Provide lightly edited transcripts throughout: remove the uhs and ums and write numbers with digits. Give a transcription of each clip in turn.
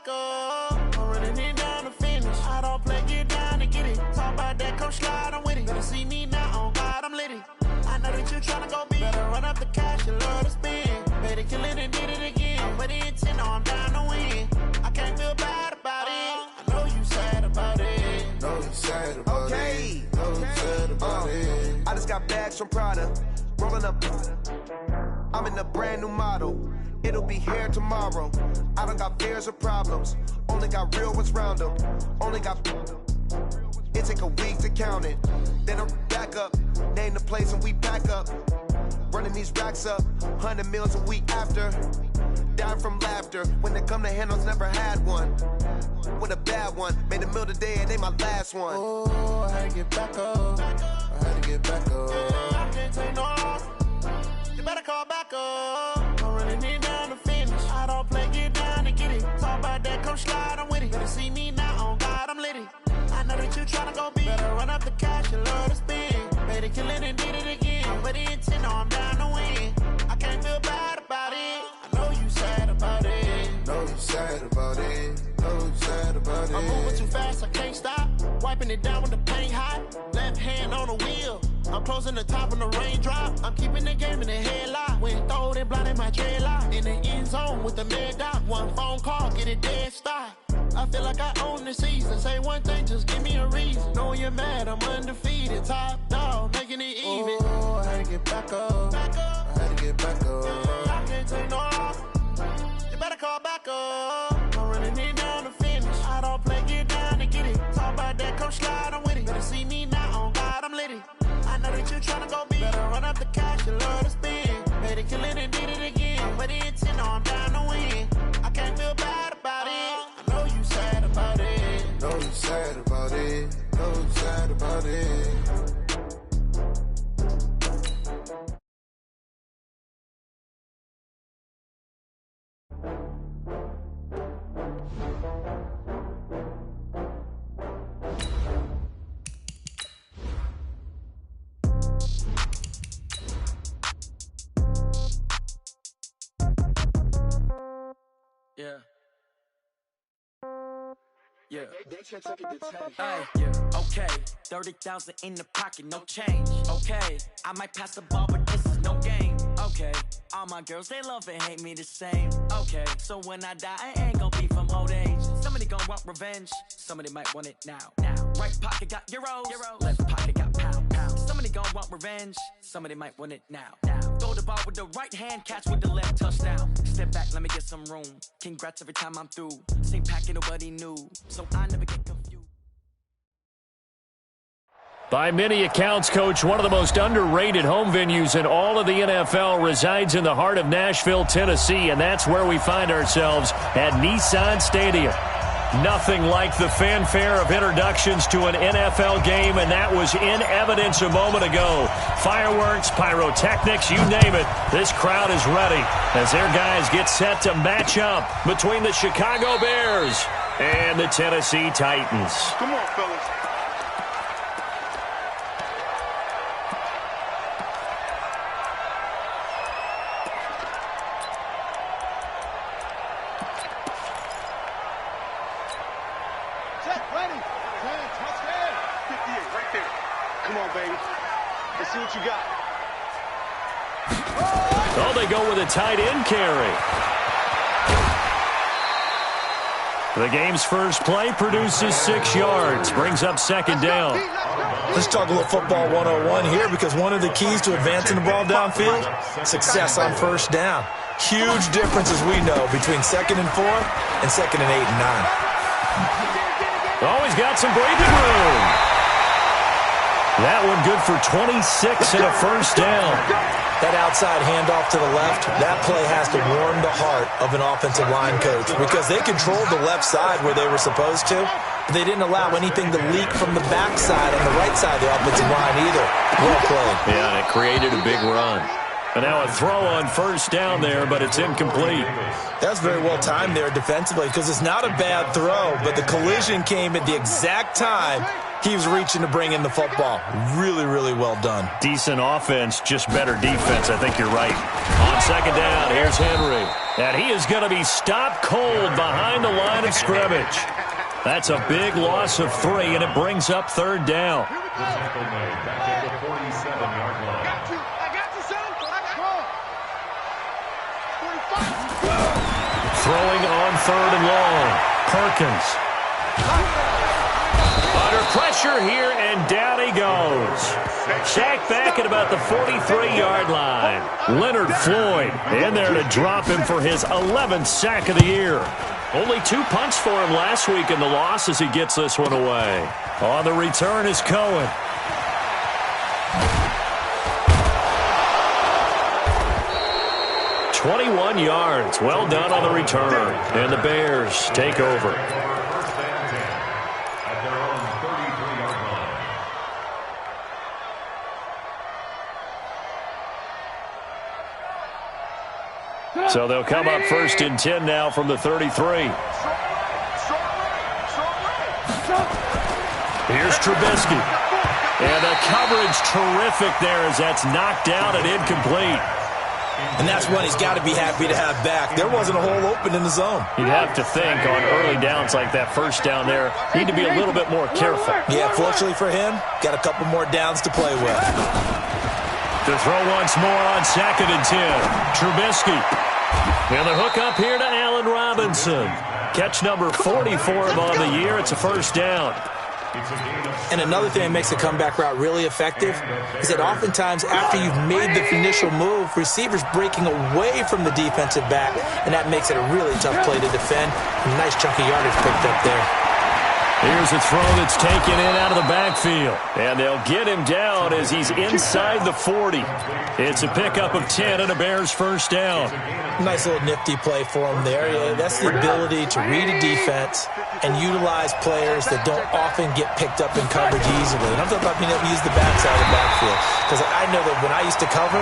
back up. I'm running it down to finish. I don't play, get down to get it. Talk about that, come slide, I'm with it. Better see me now, on God, I'm litty. I know that you tryna go big. Better run up the cash, you love to spend. Better kill it and did it again. But the intent, no, I'm down to win. I can't feel bad about it. I know you sad about it. Know you sad about it. Know you sad about it. I just got bags from Prada. Rolling up. I'm in a brand new model. It'll be here tomorrow. I don't got fears or problems. Only got real ones round them. Only got. It take a week to count it. Then I'm back up. Name the place and we pack up. Running these racks up. 100 meals a week after. Down from laughter. When they come to handles, never had one. With a bad one. Made a meal today and they my last one. Oh, I had to get back up. I had to get back up. I can't take no loss. You better call back up. I'm running it down to finish. I don't play, get down to get it. Talk about that, come slide, I'm with it. Better see me now, on God, I'm litty. I know that you tryna go big. Better run up the cash, you love to spend. Better kill it and did it again. But the intent, no, I'm down to win. I can't feel bad about it. I know you sad about it. Know you sad about it. Know you sad about it. I'm moving too fast, I can't stop. Wiping it down with the paint hot. Left hand on the wheel. I'm closing the top when the raindrop. I'm keeping the game in the headlock. When throwed and blinded my dreadlock. In the end zone with the mad dot. One phone call, get it dead stop. I feel like I own the season. Say one thing, just give me a reason. Knowing you're mad, I'm undefeated. Top dog, making it even. Oh, I had to get back up. Back up. I had to get back up. I can't take no loss. You better call back up. I'm running it down to finish. I don't play, get down to get it. Talk about that, come slide, I'm with it. Better see me now, on God, I'm litty. I know that you tryna go big. Better run up the cash, you love to spend. Better kill it and did it again. But the intent, no, I'm down to win. I can't feel bad about it. I know you sad about it. Know you sad about it. Know you sad about it. Yeah. Yeah. Hey, yeah. Okay. 30,000 in the pocket, no change. Okay. I might pass the ball, but this is no game. Okay. All my girls, they love and hate me the same. Okay. So when I die, I ain't gonna be from old age. Somebody gonna want revenge. Somebody might want it now. Right pocket got euros. Left pocket got pounds. Somebody gonna want revenge. Somebody might want it now. Throw the ball with the right hand, catch with the left, touchdown. Step back, let me get some room. Congrats every time I'm through. Same packet, nobody knew. So I never get confused. By many accounts, Coach, one of the most underrated home venues in all of the NFL resides in the heart of Nashville, Tennessee, and that's where we find ourselves at Nissan Stadium. Nothing like the fanfare of introductions to an NFL game, and that was in evidence a moment ago. Fireworks, pyrotechnics, you name it. This crowd is ready as their guys get set to match up between the Chicago Bears and the Tennessee Titans. Come on, fellas. Oh, they go with a tight end carry. The game's first play produces 6 yards, brings up second down. Let's talk a little football 101 here, because one of the keys to advancing the ball downfield, success on first down. Huge difference, as we know, between 2nd and 4 and 2nd and 8 and 9. Oh, he's got some breathing room. That one good for 26 and a first down. That outside handoff to the left, that play has to warm the heart of an offensive line coach, because they controlled the left side where they were supposed to, but they didn't allow anything to leak from the backside on the right side of the offensive line either. Well played. Yeah, and it created a big run. And now a throw on first down there, but it's incomplete. That's very well timed there defensively, because it's not a bad throw, but the collision came at the exact time He was reaching to bring in the football. Really, really well done. Decent offense, just better defense. I think you're right. On second down, here's Henry. And he is going to be stopped cold behind the line of scrimmage. That's a big loss of 3, and it brings up third down. Throwing on third and long. Perkins. Under pressure here, and down he goes. Sacked back at about the 43-yard line. Leonard Floyd in there to drop him for his 11th sack of the year. Only 2 punts for him last week in the loss as he gets this one away. On the return is Cohen. "21 yards. Well done on the return. And the Bears take over. So they'll come up first and 10 now from the 33. Here's Trubisky. And the coverage terrific there as that's knocked down and incomplete. And that's one he's got to be happy to have back. There wasn't a hole open in the zone. You'd have to think on early downs like that, first down there, need to be a little bit more careful. Yeah, fortunately for him, got a couple more downs to play with. To throw once more on second and 10. Trubisky. And the hook up here to Allen Robinson. Catch number 40 for him on the year. It's a first down. And another thing that makes the comeback route really effective is that oftentimes after you've made the initial move, receivers breaking away from the defensive back, and that makes it a really tough play to defend. A nice chunk of yardage picked up there. Here's a throw that's taken in out of the backfield. And they'll get him down as he's inside the 40. It's a pickup of 10 and a Bears first down. Nice little nifty play for him there. Yeah, that's the ability to read a defense and utilize players that don't often get picked up in coverage easily. And I'm talking about being able to use the backside of the backfield. Because I know that when I used to cover,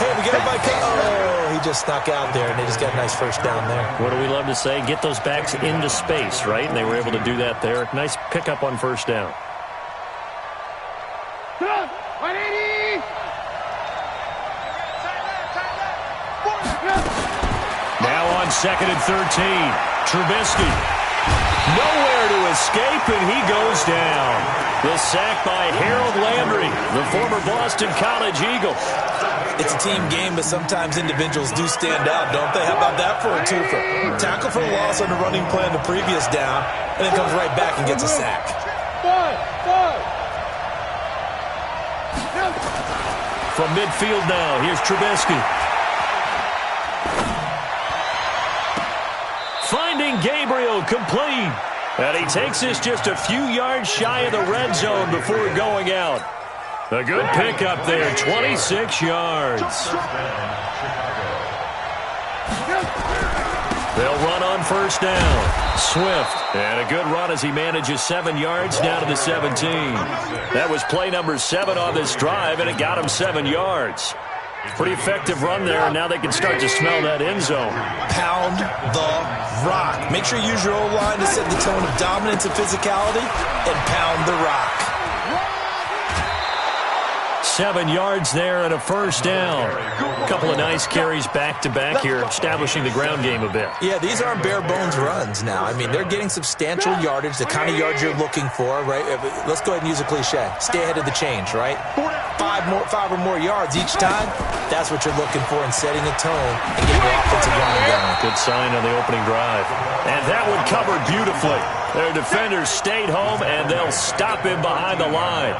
hey, we got my cover. Oh, he just snuck out there, and they just got a nice first down there. What do we love to say? Get those backs into space, right? And they were able to do that there. Nice pickup on first down. Now on second and 13. Trubisky. Nowhere to escape, and he goes down. The sack by Harold Landry, the former Boston College Eagle. It's a team game, but sometimes individuals do stand out, don't they? How about that for a twofer? Tackle for a loss on the running play on the previous down, and then comes right back and gets a sack. From midfield now, here's Trubisky. Finding Gabriel complete. And he takes this just a few yards shy of the red zone before going out. A good pickup there, 26 yards. They'll run on first down. Swift, and a good run as he manages 7 yards down to the 17. That was play number 7 on this drive, and it got him 7 yards. Pretty effective run there, and now they can start to smell that end zone. Pound the rock. Make sure you use your O-line to set the tone of dominance and physicality, and pound the rock. 7 yards there and a first down. A couple of nice carries back-to-back here, establishing the ground game a bit. Yeah, these aren't bare-bones runs now. I mean, they're getting substantial yardage, the kind of yards you're looking for, right? Let's go ahead and use a cliche. Stay ahead of the change, right? 5 or more yards each time, that's what you're looking for in setting a tone and getting your offensive line going. Good sign on the opening drive. And that one covered beautifully. Their defenders stayed home, and they'll stop him behind the line.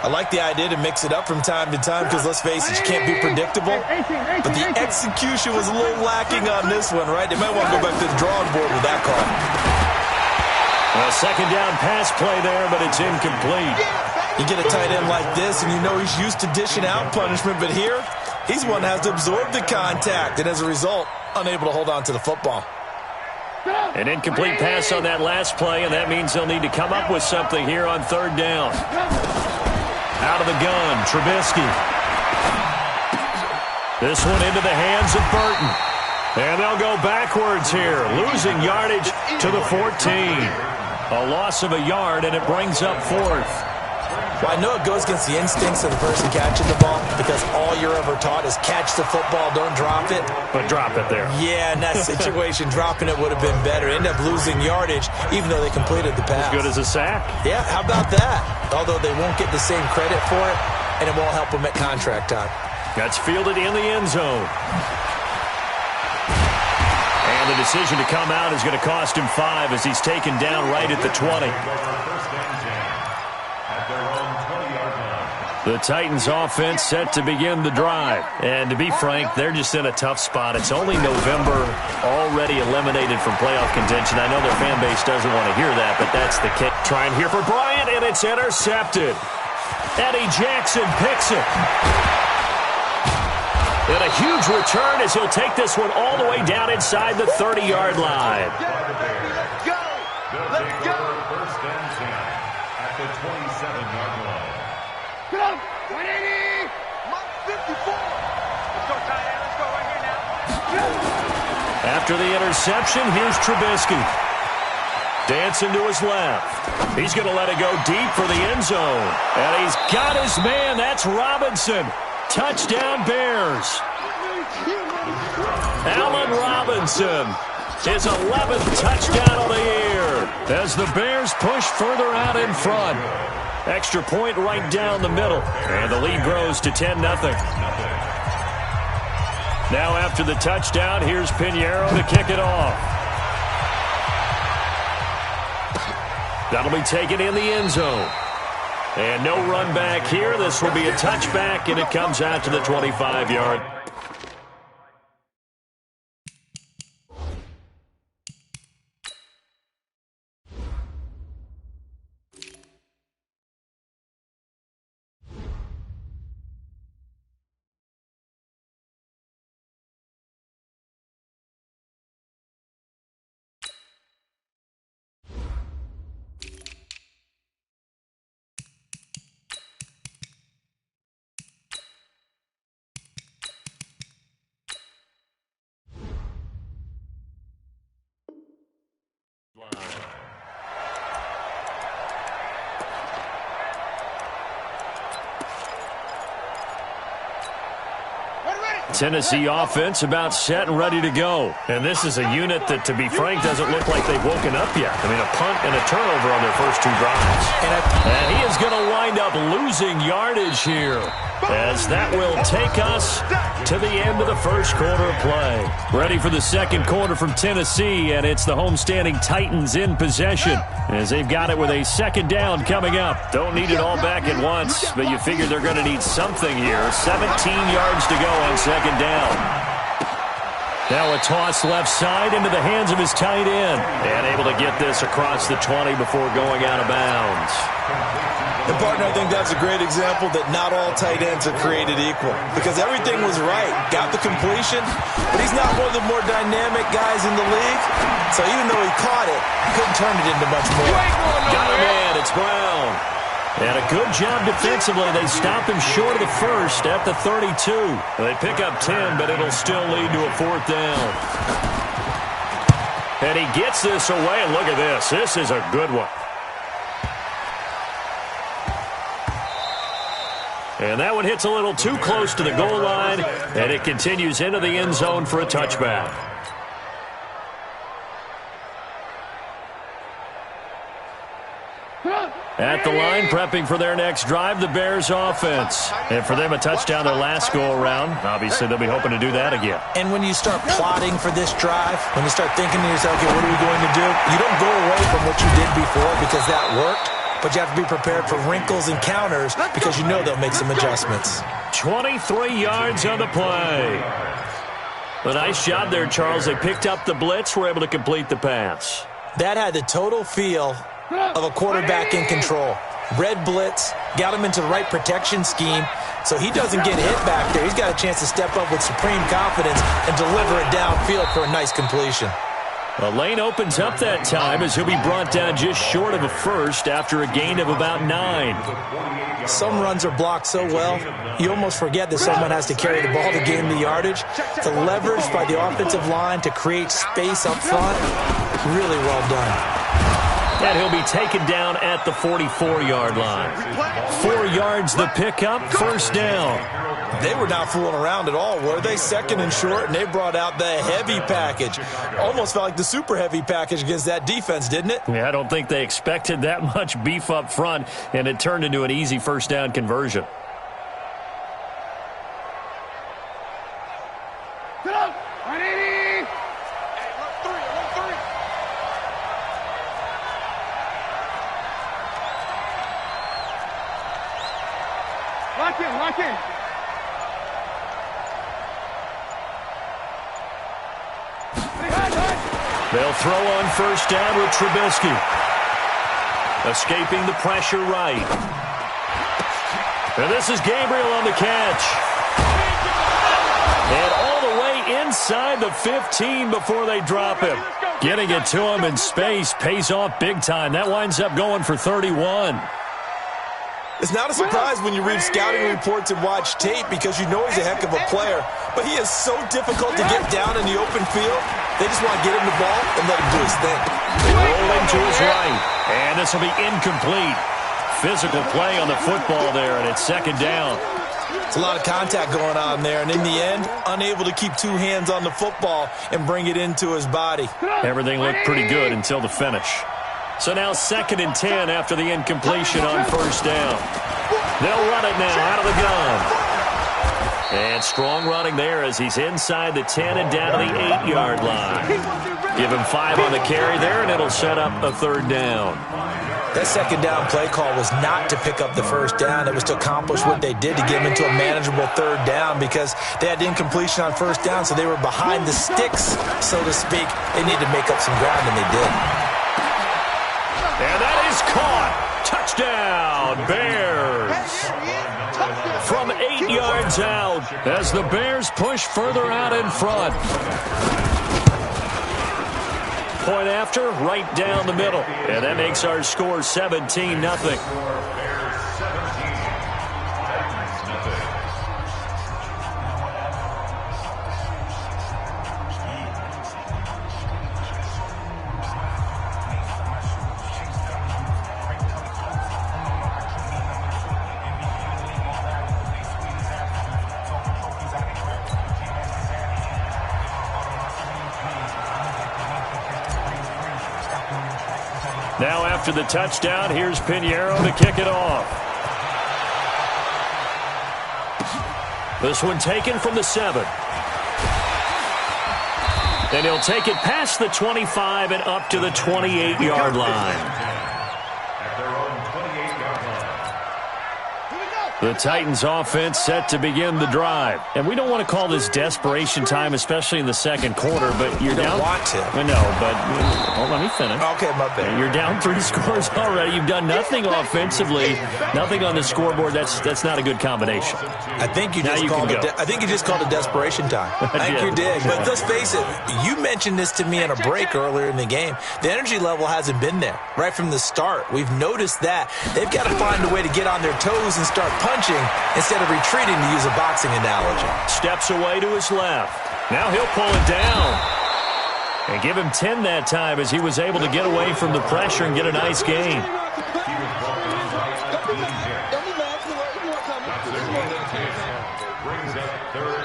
I like the idea to mix it up from time to time because, let's face it, you can't be predictable. But the execution was a little lacking on this one, right? They might want to go back to the drawing board with that call. A second down pass play there, but it's incomplete. You get a tight end like this, and you know he's used to dishing out punishment. But here, he's one that has to absorb the contact, and as a result, unable to hold on to the football. An incomplete pass on that last play, and that means they'll need to come up with something here on third down. Out of the gun, Trubisky. This one into the hands of Burton. And they'll go backwards here, losing yardage to the 14. A loss of a yard, and it brings up fourth. Well, I know it goes against the instincts of the person catching the ball because all you're ever taught is catch the football, don't drop it. But drop it there. Yeah, in that situation, dropping it would have been better. End up losing yardage, even though they completed the pass. As good as a sack. Yeah, how about that? Although they won't get the same credit for it, and it won't help them at contract time. That's fielded in the end zone. And the decision to come out is going to cost him 5 as he's taken down right at the 20. The Titans offense set to begin the drive. And to be frank, they're just in a tough spot. It's only November, already eliminated from playoff contention. I know their fan base doesn't want to hear that, but that's the case. Trying here for Bryant, and it's intercepted. Eddie Jackson picks it. And a huge return as he'll take this one all the way down inside the 30-yard line. Let's go! Let's go! First and 10 at the 27-yard line. Get up! 180! 54! Let's go, tight end. Let's go right here now. After the interception, here's Trubisky. Dancing to his left. He's going to let it go deep for the end zone. And he's got his man. That's Robinson. Touchdown, Bears. Allen Robinson, his 11th touchdown of the year as the Bears push further out in front. Extra point right down the middle, and the lead grows to 10-0. Now after the touchdown, here's Pinheiro to kick it off. That'll be taken in the end zone. And no run back here. This will be a touchback, and it comes out to the 25-yard. Tennessee offense about set and ready to go. And this is a unit that, to be frank, doesn't look like they've woken up yet. I mean, a punt and a turnover on their first 2 drives. And he is going to wind up losing yardage here, as that will take us to the end of the first quarter of play. Ready for the second quarter from Tennessee, and it's the homestanding Titans in possession as they've got it with a second down coming up. Don't need it all back at once, but you figure they're going to need something here. 17 yards to go on second down. Now a toss left side into the hands of his tight end, and able to get this across the 20 before going out of bounds. And, partner, I think that's a great example that not all tight ends are created equal because everything was right. Got the completion, but he's not one of the more dynamic guys in the league. So even though he caught it, he couldn't turn it into much more. Got him in. It's Brown. And a good job defensively. They stop him short of the first at the 32. They pick up 10, but it'll still lead to a fourth down. And he gets this away. And look at this. This is a good one. And that one hits a little too close to the goal line, and it continues into the end zone for a touchback. At the line, prepping for their next drive, the Bears offense. And for them, a touchdown their last go-around. Obviously, they'll be hoping to do that again. And when you start plotting for this drive, when you start thinking to yourself, okay, what are we going to do? You don't go away from what you did before because that worked. But you have to be prepared for wrinkles and counters because you know they'll make some adjustments. 23 yards on the play. A nice job there, Charles. They picked up the blitz, were able to complete the pass. That had the total feel of a quarterback in control. Red blitz, got him into the right protection scheme, so he doesn't get hit back there. He's got a chance to step up with supreme confidence and deliver it downfield for a nice completion. The lane opens up that time as he'll be brought down just short of a first after a gain of about 9. Some runs are blocked so well, you almost forget that someone has to carry the ball to gain the yardage. The leverage by the offensive line to create space up front, really well done. And he'll be taken down at the 44-yard line. 4 yards the pickup, first down. They were not fooling around at all, were they? Second and short, and they brought out the heavy package. Almost felt like the super heavy package against that defense, didn't it? Yeah, I don't think they expected that much beef up front, and it turned into an easy first down conversion. Get up! 180! Hey, look three. Lock in. They'll throw on first down with Trubisky. Escaping the pressure right. And this is Gabriel on the catch. And all the way inside the 15 before they drop him. Getting it to him in space pays off big time. That winds up going for 31. It's not a surprise when you read scouting reports and watch tape because you know he's a heck of a player. But he is so difficult to get down in the open field. They just want to get him the ball and let him do his thing. Rolling to his right. And this will be incomplete. Physical play on the football there, and it's second down. It's a lot of contact going on there, and in the end, unable to keep 2 hands on the football and bring it into his body. Everything looked pretty good until the finish. So now 2nd and 10 after the incompletion on first down. They'll run it now out of the gun. And strong running there as he's inside the 10 and down to the 8-yard line. Give him 5 on the carry there, and it'll set up a 3rd down. That second down play call was not to pick up the first down. It was to accomplish what they did to get them into a manageable 3rd down because they had incompletion on first down, so they were behind the sticks, so to speak. They needed to make up some ground, and they did. And that is caught. Touchdown, Bears. From 8 yards out as the Bears push further out in front. Point after, right down the middle. And that makes our score 17-0. Now after the touchdown, here's Pinheiro to kick it off. This one taken from the 7. And he'll take it past the 25 and up to the 28-yard line. The Titans offense set to begin the drive. And we don't want to call this desperation time, especially in the second quarter, but you're down. Don't want to. I know, but let me finish. Okay, my bad. You're down 3 scores already. You've done nothing offensively, nothing on the scoreboard. That's not a good combination. I think you just called it. I think you just called it desperation time. I think you did. But let's face it. You mentioned this to me in a break earlier in the game. The energy level hasn't been there right from the start. We've noticed that they've got to find a way to get on their toes and start punching instead of retreating, to use a boxing analogy. Steps away to his left. Now he'll pull it down. And give him 10 that time as he was able to get away from the pressure and get a nice gain.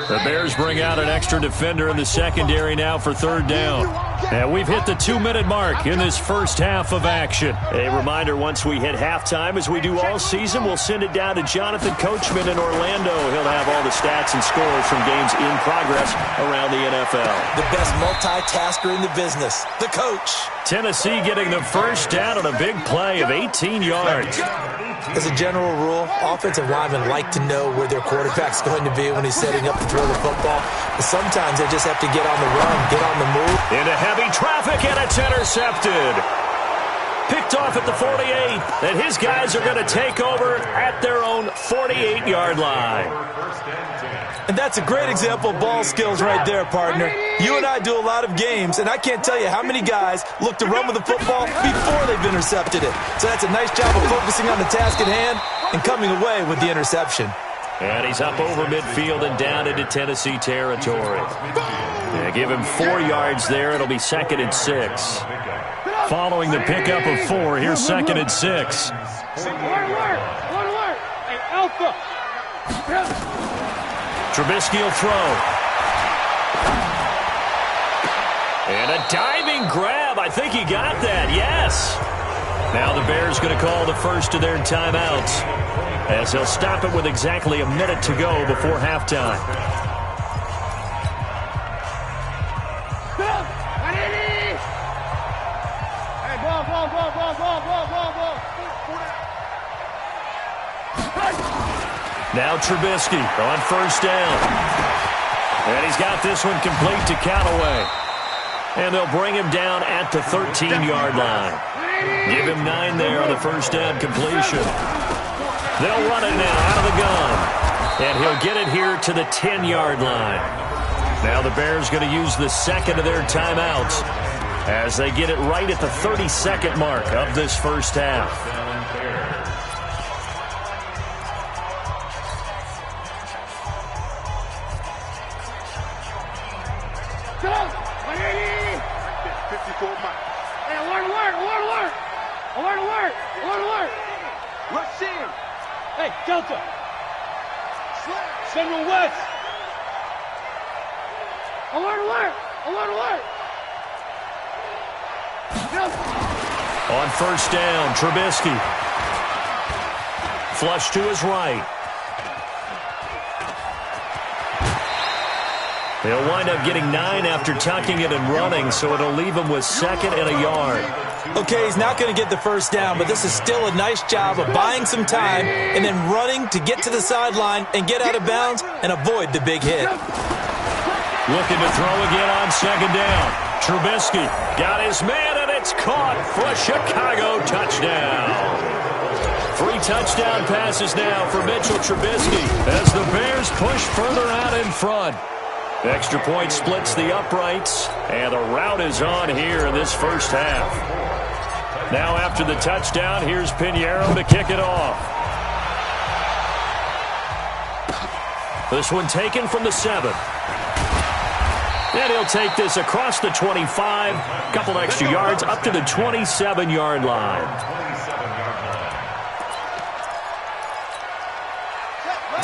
The Bears bring out an extra defender in the secondary now for 3rd down. And we've hit the 2-minute mark in this first half of action. A reminder, once we hit halftime, as we do all season, we'll send it down to Jonathan Coachman in Orlando. He'll have all the stats and scores from games in progress around the NFL. The best multitasker in the business, the coach. Tennessee getting the first down on a big play of 18 yards. As a general rule, offensive linemen like to know where their quarterback's going to be when he's setting up to throw the football. But sometimes they just have to get on the run, get on the move. Into heavy traffic, and it's intercepted. Picked off at the 48, and his guys are going to take over at their own 48-yard line. And that's a great example of ball skills right there, partner. You and I do a lot of games, and I can't tell you how many guys look to run with the football before they've intercepted it. So that's a nice job of focusing on the task at hand and coming away with the interception. And he's up over midfield and down into Tennessee territory. Yeah, give him 4 yards there. It'll be 2nd and 6. Following the pickup of 4, here's 2nd and 6. Hey, Alpha. Trubisky will throw. And a diving grab. I think he got that. Yes. Now the Bears going to call the first of their timeouts, as they'll stop it with exactly a minute to go before halftime. Now Trubisky on first down. And he's got this one complete to Callaway. And they'll bring him down at the 13-yard line. Give him 9 there on the first down completion. They'll run it now out of the gun. And he'll get it here to the 10-yard line. Now the Bears going to use the second of their timeouts as they get it right at the 32nd mark of this first half. Rush in. Hey, Delta. Central West. Alert. On first down, Trubisky. Flush to his right. He'll wind up getting 9 after tucking it and running, so it'll leave him with 2nd and a yard. Okay, he's not going to get the first down, but this is still a nice job of buying some time and then running to get to the sideline and get out of bounds and avoid the big hit. Looking to throw again on 2nd down. Trubisky got his man, and it's caught for a Chicago touchdown. 3 touchdown passes now for Mitchell Trubisky as the Bears push further out in front. Extra point splits the uprights, and the route is on here in this first half. Now after the touchdown, here's Pinheiro to kick it off. This one taken from the 7. And he'll take this across the 25, couple extra yards up to the 27-yard line.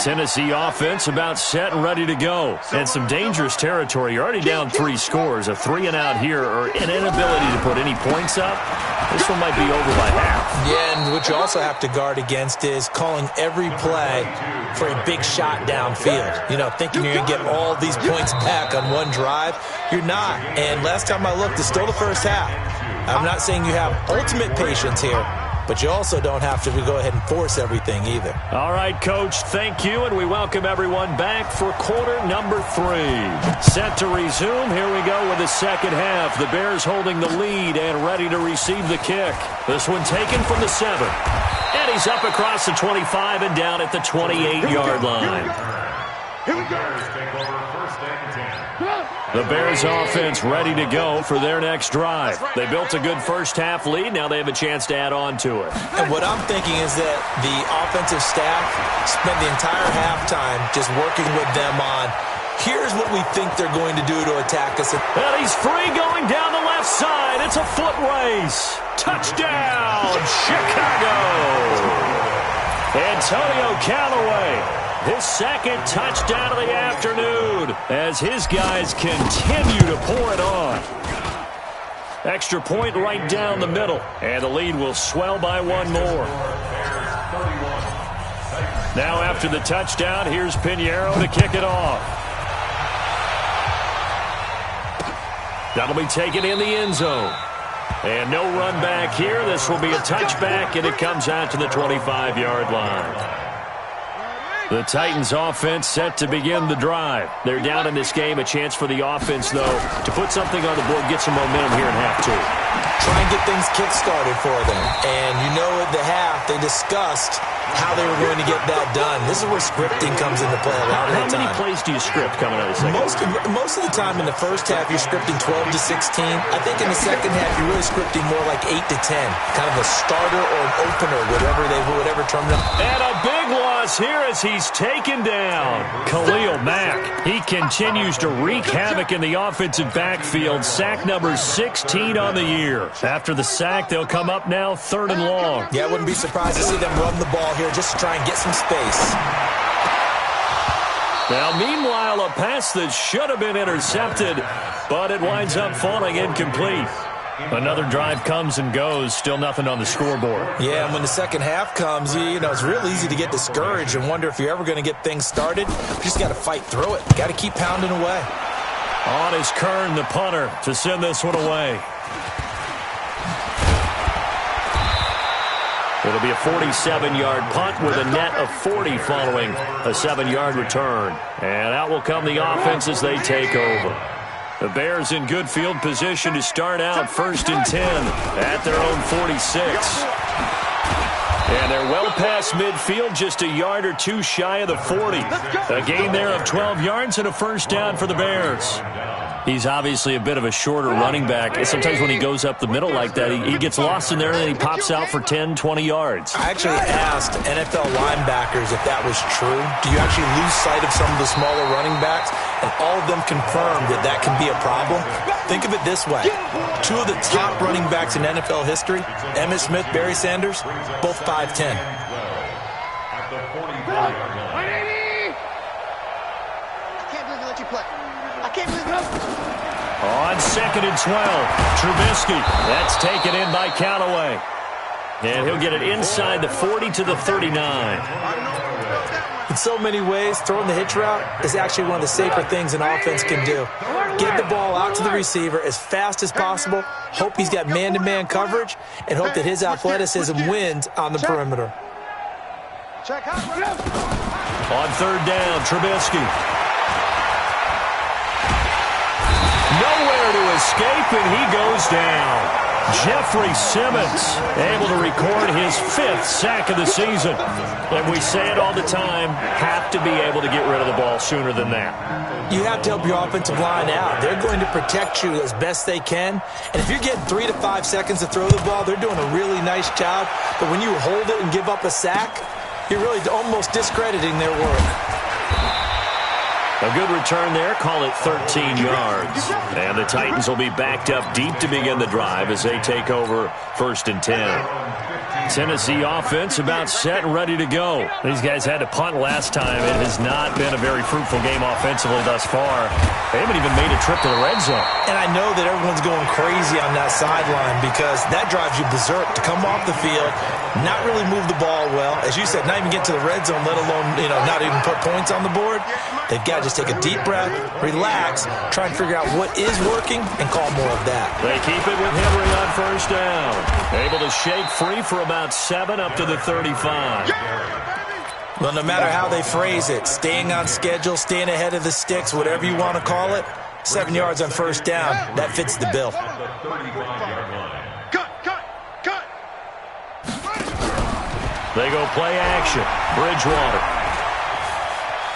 Tennessee offense about set and ready to go. And some dangerous territory. You're already down 3 scores. A 3 and out here, or an inability to put any points up. This one might be over by half. Yeah, and what you also have to guard against is calling every play for a big shot downfield. You know, thinking you're going to get all these points back on one drive. You're not. And last time I looked, it's still the first half. I'm not saying you have ultimate patience here, but you also don't have to go ahead and force everything either. All right, Coach, thank you, and we welcome everyone back for quarter number 3. Set to resume. Here we go with the second half. The Bears holding the lead and ready to receive the kick. This one taken from the 7. And he's up across the 25 and down at the 28-yard line. Here we go. Take over first and 10. The Bears offense ready to go for their next drive. They built a good first half lead. Now they have a chance to add on to it. And what I'm thinking is that the offensive staff spent the entire halftime just working with them on, here's what we think they're going to do to attack us. And he's free going down the left side. It's a foot race. Touchdown, Chicago. Antonio Callaway. His second touchdown of the afternoon as his guys continue to pour it on. Extra point right down the middle, and the lead will swell by 1 more. Now after the touchdown, here's Pinheiro to kick it off. That'll be taken in the end zone. And no run back here. This will be a touchback, and it comes out to the 25-yard line. The Titans offense set to begin the drive. They're down in this game. A chance for the offense, though, to put something on the board, get some momentum here in half 2. Try and get things kick-started for them. And you know at the half, they discussed how they were going to get that done. This is where scripting comes into play a lot of the time. How many plays do you script coming out of the second? Most of the time in the first half, you're scripting 12 to 16. I think in the second half, you're really scripting more like 8 to 10. Kind of a starter or an opener, whatever term. And a big loss here as he's is taken down. Khalil Mack, he continues to wreak havoc in the offensive backfield. Sack number 16 on the year. After the sack, they'll come up now 3rd and long. Yeah, I wouldn't be surprised to see them run the ball here just to try and get some space. Now, meanwhile, a pass that should have been intercepted, but it winds up falling incomplete. Another drive comes and goes, still nothing on the scoreboard. Yeah, and when the second half comes, you know, it's real easy to get discouraged and wonder if you're ever going to get things started. You just got to fight through it. Got to keep pounding away. On is Kern, the punter, to send this one away. It'll be a 47-yard punt with a net of 40 following a 7-yard return. And out will come the offense as they take over. The Bears in good field position to start out 1st and 10 at their own 46. And they're well past midfield, just a yard or two shy of the 40. A gain there of 12 yards and a first down for the Bears. He's obviously a bit of a shorter running back. Sometimes when he goes up the middle like that, he gets lost in there and then he pops out for 10, 20 yards. I actually asked NFL linebackers if that was true. Do you actually lose sight of some of the smaller running backs? And all of them confirmed that that can be a problem. Think of it this way. 2 of the top running backs in NFL history, Emmitt Smith, Barry Sanders, both 5'10". On 2nd and 12, Trubisky. That's taken in by Callaway. And he'll get it inside the 40 to the 39. In so many ways, throwing the hitch route is actually one of the safer things an offense can do. Get the ball out to the receiver as fast as possible, hope he's got man-to-man coverage, and hope that his athleticism wins on the perimeter. On 3rd down, Trubisky. Nowhere to escape, and he goes down. Jeffrey Simmons able to record his 5th sack of the season. And we say it all the time, have to be able to get rid of the ball sooner than that. You have to help your offensive line out. They're going to protect you as best they can. And if you're getting 3 to 5 seconds to throw the ball, they're doing a really nice job. But when you hold it and give up a sack, you're really almost discrediting their work. A good return there, call it 13 yards. And the Titans will be backed up deep to begin the drive as they take over 1st and 10. Tennessee offense about set and ready to go. These guys had to punt last time. It has not been a very fruitful game offensively thus far. They haven't even made a trip to the red zone. And I know that everyone's going crazy on that sideline because that drives you berserk to come off the field, not really move the ball well. As you said, not even get to the red zone, let alone, not even put points on the board. They've got to just take a deep breath, relax, try and figure out what is working, and call more of that. They keep it with Henry on 1st down. Able to shake free for about 7 up to the 35. Well, no matter how they phrase it, staying on schedule, staying ahead of the sticks, whatever you want to call it, 7 yards on 1st down, that fits the bill. They go play action. Bridgewater.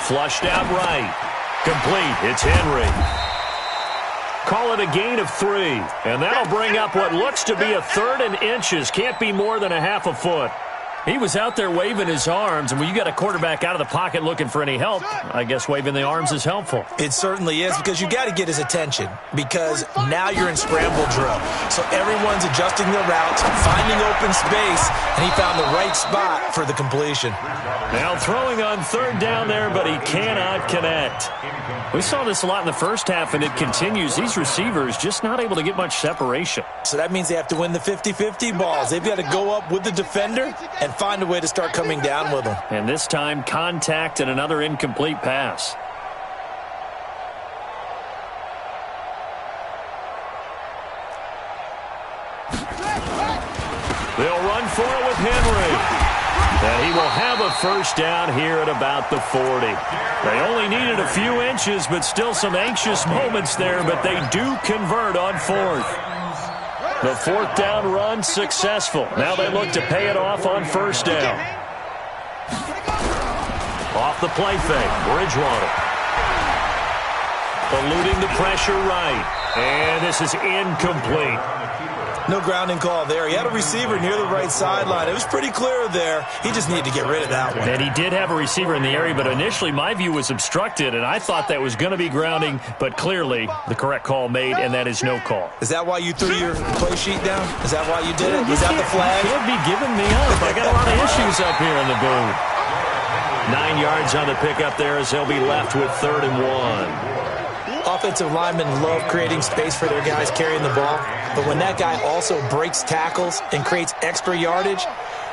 Flushed out right. Complete. It's Henry. Call it a gain of 3. And that'll bring up what looks to be a 3rd and inches. Can't be more than a half a foot. He was out there waving his arms, and when you got a quarterback out of the pocket looking for any help, I guess waving the arms is helpful. It certainly is, because you got to get his attention, because now you're in scramble drill. So everyone's adjusting their routes, finding open space, and he found the right spot for the completion. Now throwing on 3rd down there, but he cannot connect. We saw this a lot in the first half, and it continues. These receivers just not able to get much separation. So that means they have to win the 50-50 balls. They've got to go up with the defender and find a way to start coming down with them. And this time, contact and another incomplete pass. They'll run for it with Henry. And he will have a first down here at about the 40. They only needed a few inches, but still some anxious moments there, but they do convert on 4th. The 4th down run successful. Now they look to pay it off on 1st down. Off the play fake, Bridgewater. Eluding the pressure right. And this is incomplete. No grounding call there. He had a receiver near the right sideline. It was pretty clear there. He just needed to get rid of that one. And he did have a receiver in the area, but initially my view was obstructed, and I thought that was going to be grounding, but clearly the correct call made, and that is no call. Is that why you threw your play sheet down? Is that why you did it? Was that the flag? You can't be giving me up. I got a lot of issues up here in the booth. 9 yards on the pickup there as they'll be left with 3rd and 1. Offensive linemen love creating space for their guys carrying the ball, but when that guy also breaks tackles and creates extra yardage,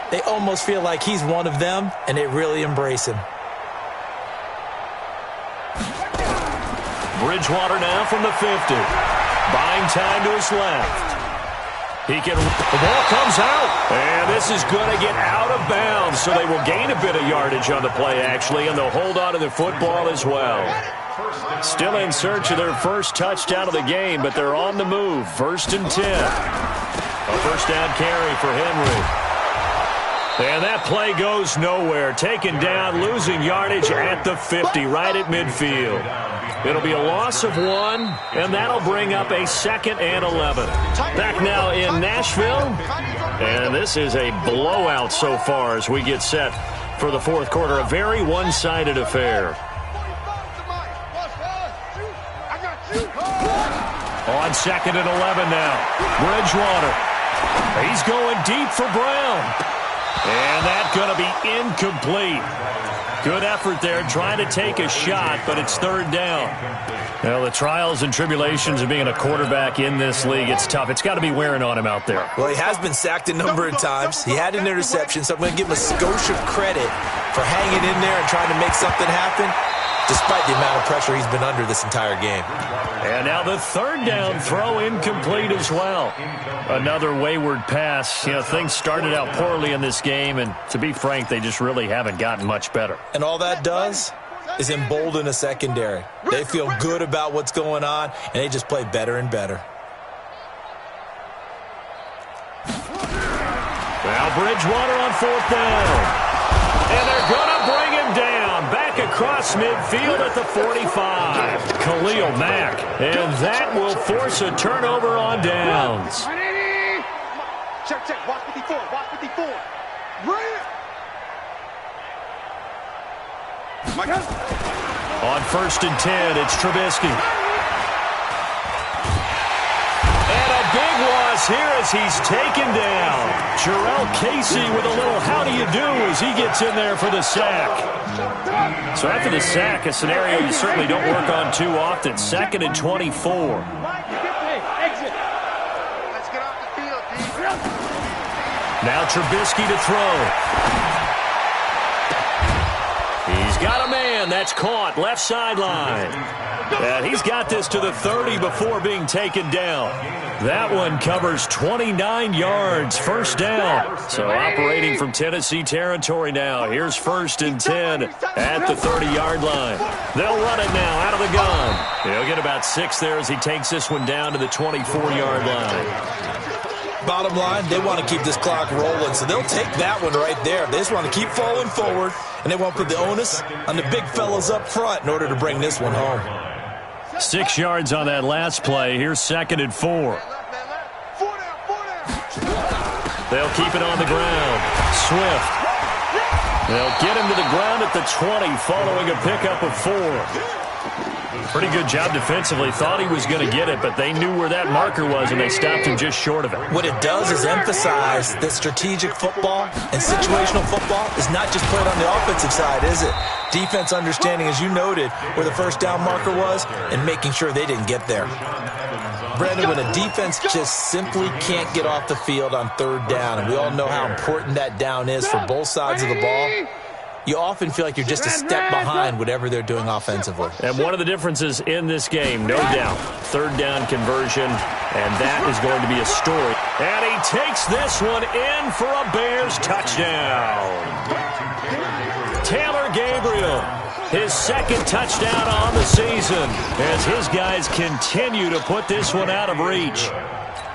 they almost feel like he's one of them, and they really embrace him. Bridgewater now from the 50. Buying time to his left. The ball comes out, and this is going to get out of bounds, so they will gain a bit of yardage on the play, actually, and they'll hold on to the football as well. Still in search of their first touchdown of the game, but they're on the move. 1st and 10. A first down carry for Henry. And that play goes nowhere. Taken down, losing yardage at the 50, right at midfield. It'll be a loss of 1, and that'll bring up a 2nd and 11. Back now in Nashville, and this is a blowout so far as we get set for the 4th quarter. A very one-sided affair. On 2nd and 11 now. Bridgewater. He's going deep for Brown. And that's going to be incomplete. Good effort there trying to take a shot, but it's 3rd down. Well, the trials and tribulations of being a quarterback in this league, it's tough. It's got to be wearing on him out there. Well, he has been sacked a number of times. He had an interception, so I'm going to give him a skosh of credit for hanging in there and trying to make something happen, despite the amount of pressure he's been under this entire game. And now the 3rd down throw incomplete as well. Another wayward pass. You know, things started out poorly in this game, and to be frank, they just really haven't gotten much better. And all that does is embolden a secondary. They feel good about what's going on, and they just play better and better. Now Bridgewater on 4th down. And they're going to bring him down. Back across midfield at the 45. Khalil Mack. And that will force a turnover on downs. Check, watch 54, watch 54. On 1st and 10, it's Trubisky. And a big loss here as he's taken down. Jarrell Casey with a little how do you do as he gets in there for the sack. So after the sack, a scenario you certainly don't work on too often. 2nd and 24. Now Trubisky to throw. He's got a man. That's caught. Left sideline. And he's got this to the 30 before being taken down. That one covers 29 yards. 1st down. So operating from Tennessee territory now. Here's 1st and 10 at the 30-yard line. They'll run it now out of the gun. He'll get about 6 there as he takes this one down to the 24-yard line. Bottom line, they want to keep this clock rolling, so they'll take that one right there. They just want to keep falling forward, and they won't put the onus on the big fellas up front in order to bring this one home. 6 yards on that last play. Here's 2nd and 4. They'll keep it on the ground. Swift. They'll get him to the ground at the 20 following a pickup of 4. Pretty good job defensively. Thought he was going to get it, but they knew where that marker was, and they stopped him just short of it. What it does is emphasize that strategic football and situational football is not just played on the offensive side, is it? Defense understanding, as you noted, where the 1st down marker was and making sure they didn't get there. Brandon, when a defense just simply can't get off the field on 3rd down, and we all know how important that down is for both sides of the ball, you often feel like you're just a step behind whatever they're doing offensively. And one of the differences in this game, no doubt, 3rd down conversion, and that is going to be a story. And he takes this one in for a Bears touchdown. Taylor Gabriel, his 2nd touchdown on the season, as his guys continue to put this one out of reach.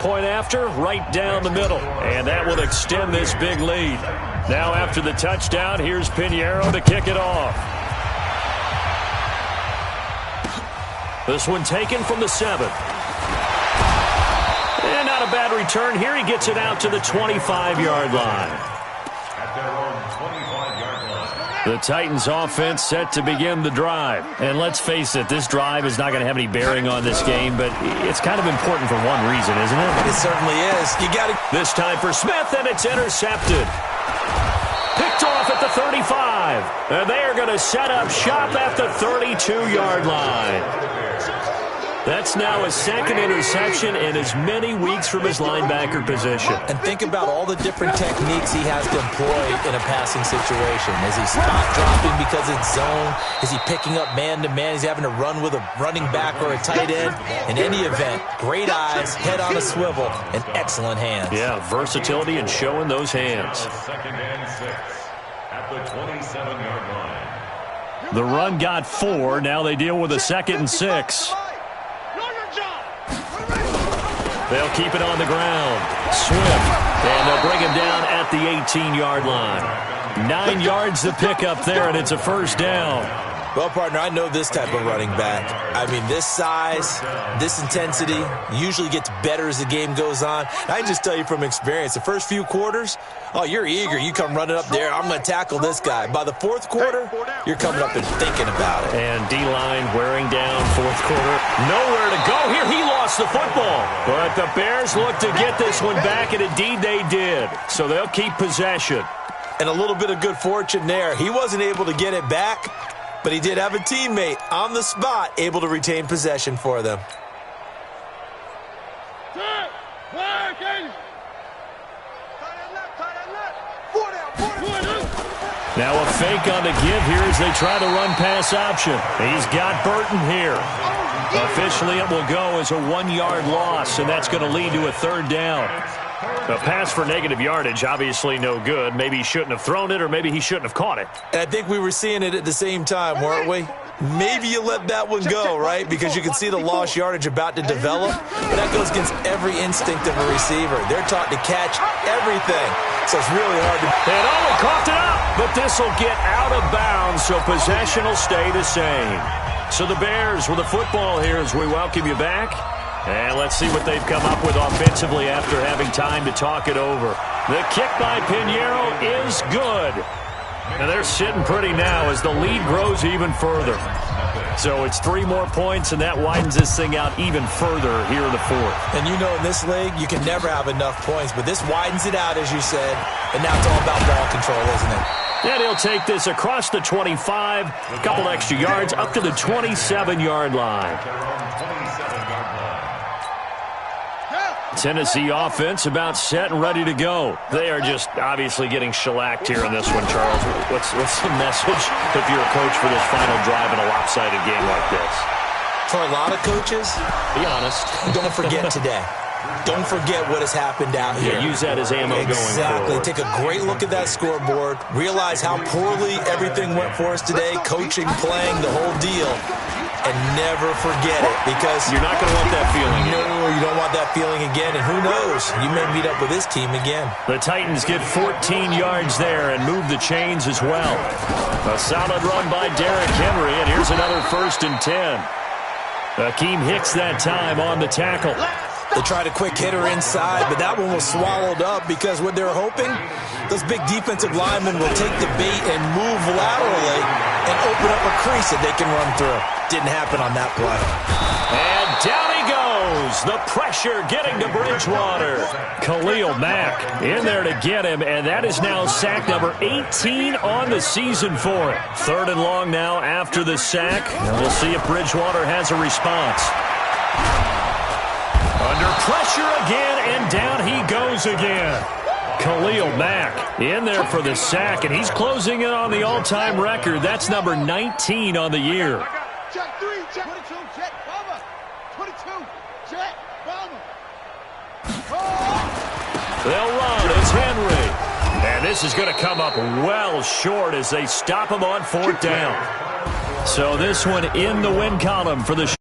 Point after, right down the middle, and that will extend this big lead. Now after the touchdown, here's Pinheiro to kick it off. This one taken from the 7. And not a bad On return here, he gets it out to the 25-yard line. At their own 25-yard line. The Titans offense set to begin the drive. And let's face it, this drive is not going to have any bearing on this game, but it's kind of important for one reason, isn't it? It certainly is. You got to. This time for Smith, and it's intercepted. Picked off at the 35. And they are going to set up shop at the 32-yard line. That's now his second interception in as many weeks from his linebacker position. And think about all the different techniques he has to employ in a passing situation. Is he spot dropping because it's zone? Is he picking up man-to-man? Is he having to run with a running back or a tight end? In any event, great eyes, head on a swivel, and excellent hands. Yeah, versatility and showing those hands. Second and 6 at the 27-yard line. The run got 4. Now they deal with a 2nd and 6. They'll keep it on the ground. Swift. And they'll bring him down at the 18-yard line. 9 yards to pick up there, and it's a first down. Well, partner, I know this type of running back. I mean, this size, this intensity usually gets better as the game goes on. I can just tell you from experience, the first few quarters, oh, you're eager. You come running up there, I'm going to tackle this guy. By the fourth quarter, you're coming up and thinking about it. And D-line wearing down fourth quarter. Nowhere to go here. He lost the football. But the Bears look to get this one back, and indeed they did. So they'll keep possession. And a little bit of good fortune there. He wasn't able to get it back, but he did have a teammate on the spot able to retain possession for them. Now a fake on the give here as they try the run-pass option. He's got Burton here. Officially, it will go as a 1-yard loss, and that's going to lead to a third down. A pass for negative yardage, obviously no good. Maybe he shouldn't have thrown it, or maybe he shouldn't have caught it. And I think we were seeing it at the same time, weren't we? Maybe you let that one go, right? Because you can see the lost yardage about to develop. And that goes against every instinct of a receiver. They're taught to catch everything. So it's really hard to... And he coughed it up, but this will get out of bounds, so possession will stay the same. So the Bears with the football here as we welcome you back. And let's see what they've come up with offensively after having time to talk it over. The kick by Pinheiro is good. And they're sitting pretty now as the lead grows even further. So it's 3 more points, and that widens this thing out even further here in the fourth. And you know in this league, you can never have enough points, but this widens it out, as you said. And now it's all about ball control, isn't it? And he'll take this across the 25, a couple extra yards, up to the 27-yard line. Tennessee offense about set and ready to go. They are just obviously getting shellacked here in this one, Charles. What's the message if you're a coach for this final drive in a lopsided game like this? For a lot of coaches, be honest, don't forget today. Don't forget what has happened out here. Yeah, use that as ammo going forward. Exactly. Take a great look at that scoreboard. Realize how poorly everything went for us today. Coaching, playing, the whole deal. And never forget it, because you're not going to want that feeling again. No, you don't want that feeling again. And who knows? You may meet up with this team again. The Titans get 14 yards there and move the chains as well. A solid run by Derrick Henry, and here's another 1st and 10. Akeem Hicks that time on the tackle. They tried a quick hitter inside, but that one was swallowed up because what they're hoping, those big defensive linemen will take the bait and move laterally and open up a crease that they can run through. Didn't happen on that play. And down he goes. The pressure getting to Bridgewater. Khalil Mack in there to get him, and that is now sack number 18 on the season for him. 3rd and long now after the sack, and we'll see if Bridgewater has a response. Under pressure again, and down he goes again. Khalil Mack in there for the sack, and he's closing in on the all-time record. That's number 19 on the year. Check 3, check 22, check bomber. 22, check bomber. They'll run. It's Henry. And this is going to come up well short as they stop him on 4th down. So this one in the win column for the